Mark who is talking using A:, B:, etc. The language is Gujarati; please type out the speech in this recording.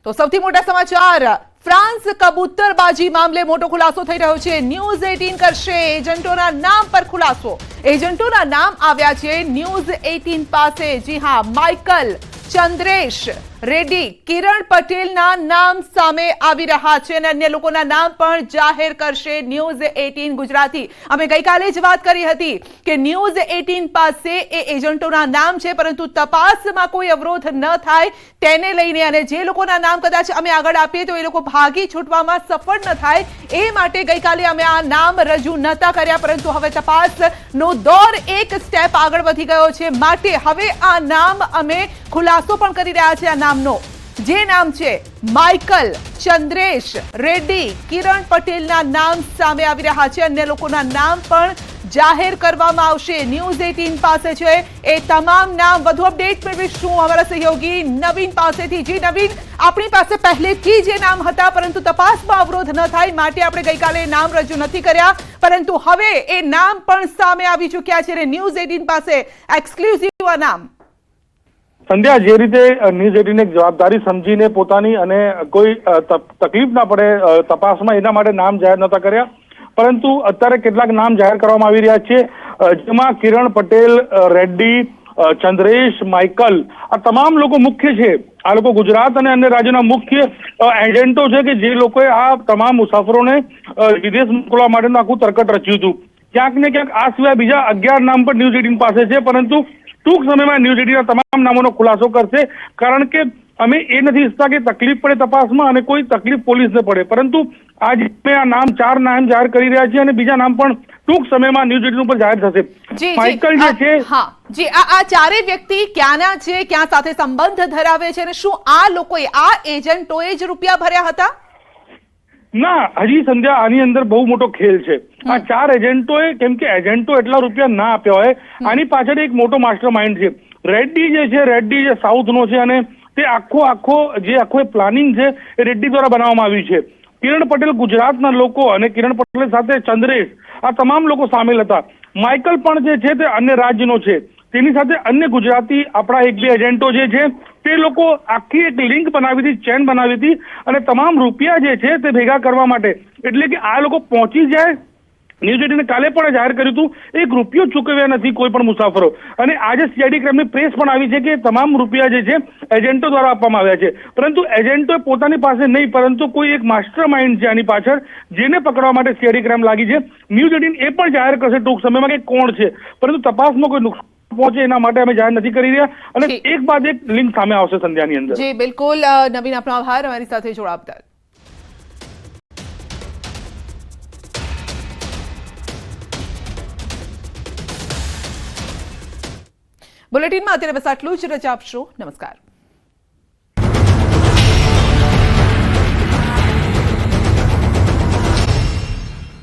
A: તો સૌથી મોટા સમાચાર, ફ્રાન્સ કબૂતરબાજી મામલે મોટો ખુલાસો થઈ રહ્યો છે। ન્યૂઝ 18 કરશે એજન્ટોના નામ પર ખુલાસો। એજન્ટોના નામ આવ્યા છે ન્યૂઝ 18 પાસે। જી હા, માઇકલ, ચંદ્રેશ રેડ્ડી, કિરણ પટેલના નામ સામે આવી રહ્યા છે અને અન્ય લોકોના નામ પણ જાહેર કરશે ન્યૂઝ 18 ગુજરાતી। અમે ગઈકાલે જ વાત કરી હતી કે ન્યૂઝ 18 પાસે એ એજન્ટોના નામ છે, પરંતુ તપાસમાં કોઈ અવરોધ ન થાય તેને લઈને અને જે લોકોના નામ કદાચ અમે આગળ આપીએ તો એ લોકો ભાગી છૂટવામાં સફળ ન થાય એ માટે ગઈકાલે અમે આ નામ રજૂ નહોતા કર્યા, પરંતુ હવે તપાસનો દોર એક સ્ટેપ આગળ વધી ગયો છે, માટે હવે આ નામ અમે ખુલાસો પણ કરી રહ્યા છે। આ નામનો જે નામ છે માઇકલ, ચંદ્રેશ રેડ્ડી, કિરણ પટેલના નામ સામે આવી રહ્યા છે। અન્ય લોકોના નામ પણ જાહેર કરવામાં આવશે। ન્યૂઝ 18 પાસે છે એ તમામ નામ। વધુ અપડેટ મેળવીશું અમારા સહયોગી નવીન પાસેથી। જી નવીન, આપણી પાસે પહેલેથી જે નામ હતા, પરંતુ તપાસમાં અવરોધ ન થાય માટે આપણે ગઈકાલે નામ રજૂ નથી કર્યા, પરંતુ હવે એ નામ પણ સામે આવી ચૂક્યા છે અને ન્યૂઝ 18 પાસે એક્સક્લુઝિવ આ નામ।
B: સંધ્યા, જે રીતે ન્યૂઝ 18 એક જવાબદારી સમજીને પોતાની અને કોઈ તકલીફ ના પડે તપાસમાં, એના માટે નામ જાહેર નતા કર્યા, પરંતુ અત્યારે કેટલાક નામ જાહેર કરવામાં આવી રહ્યા છે, જેમાં કિરણ પટેલ, રેડ્ડી, ચંદ્રેશ, માઇકલ, આ તમામ લોકો મુખ્ય છે। આ લોકો ગુજરાત અને અન્ય રાજ્યોના મુખ્ય એજન્ટો છે કે જે લોકોએ આ તમામ મુસાફરોને વિદેશ મોકલવા માટેનું આખું તરકટ રચ્યું હતું। ક્યાંક ને ક્યાંક આ સિવાય બીજા 11 નામ પણ ન્યૂઝ 18 પાસે છે, પરંતુ ટૂંક સમયમાં ન્યૂઝ 18 તમામ નામોનો ખુલાસો કરશે, કારણ કે અમે એ નથી ઈચ્છતા કે તકલીફ પડે તપાસમાં અને કોઈ તકલીફ પોલીસને પડે, પરંતુ આજે અમે આ નામ 4 નામ જાહેર કરી રહ્યા છીએ અને બીજા નામ પણ ટૂંક સમયમાં ન્યૂઝ 18 ઉપર જાહેર થશે। માઇકલ જે છે,
A: હા જી, આ ચારેય વ્યક્તિ ક્યાંના છે, ક્યાં સાથે સંબંધ ધરાવે છે અને શું આ લોકોએ, આ એજન્ટોએ જ રૂપિયા ભર્યા હતા?
B: ના, હજી સંધ્યા આની અંદર બહુ મોટો ખેલ છે। આ 4 એજન્ટોએ, કેમ કે એજન્ટો એટલા રૂપિયા ના આપ્યા હોય, આની પાછળ એક મોટો માસ્ટર માઇન્ડ છે। રેડ્ડી જે છે, રેડ્ડી જે સાઉથનો છે અને તે આખો પ્લાનિંગ છે એ રેડ્ડી દ્વારા બનાવવામાં આવ્યું છે। કિરણ પટેલ ગુજરાતના લોકો અને કિરણ પટેલ સાથે ચંદ્રેશ, આ તમામ લોકો સામેલ હતા। માઇકલ પણ જે છે તે અન્ય રાજ્યનો છે, તેની સાથે અન્ય ગુજરાતી આપણા 1-2 એજન્ટો જે છે તે લોકો આખી એક લિંક બનાવી હતી, ચેન બનાવી હતી અને તમામ રૂપિયા જે છે તે ભેગા કરવા માટે, એટલે કે આ લોકો પહોંચી જાય। ન્યૂઝ 18 કાલે પણ જાહેર કર્યું હતું, 1 રૂપિયો ચૂકવ્યા નથી કોઈ પણ મુસાફરો, અને આજે સીઆઈડી ક્રાઇમની પ્રેસ પણ આવી છે કે તમામ રૂપિયા જે છે એજન્ટો દ્વારા આપવામાં આવ્યા છે, પરંતુ એજન્ટો પોતાની પાસે નહીં, પરંતુ કોઈ એક માસ્ટર માઇન્ડ છે આની પાછળ, જેને પકડવા માટે સીઆઈડી ક્રાઇમ લાગી છે। ન્યૂઝ 18 એ પણ જાહેર કરશે ટૂંક સમયમાં કે કોણ છે, પરંતુ તપાસમાં કોઈ નુકસાન પહોંચે એના માટે અમે જાહેર નથી કરી રહ્યા અને એક બાદ એક લિંક સામે આવશે સંધ્યાની અંદર।
A: જી બિલકુલ નવીન, આપનો આભાર અમારી સાથે જોડાવા। બુલેટિનમાં અત્યારે બસ આટલું જ, રજા આપશો। નમસ્કાર।